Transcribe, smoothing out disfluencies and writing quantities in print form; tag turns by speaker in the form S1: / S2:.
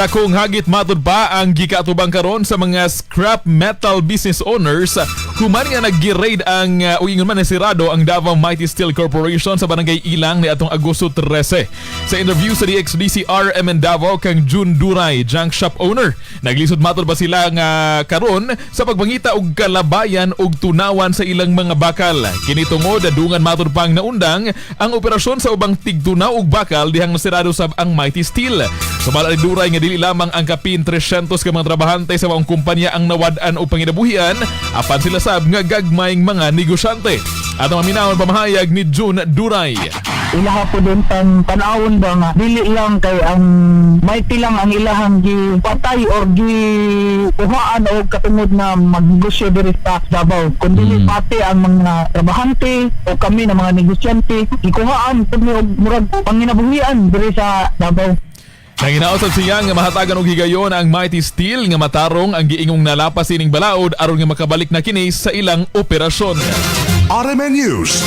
S1: Dakong hagit matud pa ang gikaatubang karon sa mga scrap metal business owners human nga nag-raid ang ingon man nasirado ang Davao Mighty Steel Corporation sa barangay Ilang niadtong Agosto 13. Sa interview sa DXDC RM Davao kang June Duray, junk shop owner, naglisod matud ba sila nga karon sa pagbangita og kalabayan og tunawan sa ilang mga bakal. Kini tungod dungan matud pang naundang ang operasyon sa ubang tigtunaw og bakal dihang nasirado sab ang Mighty Steel. Sumala ni Duray nga dili lamang ang kapin 300 ka mga trabahante sa maong kumpanya ang nawad-an o panginabuhian, apan sila sab nga gagmayng mga negosyante. At ang maminahon pamahayag ni June Duray.
S2: Ilaha po din pang panahon ba nga dili lang kay ang mighty lang ang ilahang gipatay or gipuhaan o katungod na magnegosyo diri sa Davao, kundi pati ang mga trabahante o kami na mga negosyante gikuhaan pud og murag panginabuhian diri sa Davao.
S1: Nanginausap siya nga mahatagan og higayon ang Mighty Steel nga matarong ang giingong nalapas ining balaod aron nga makabalik na kini sa ilang operasyon.
S3: RMN News.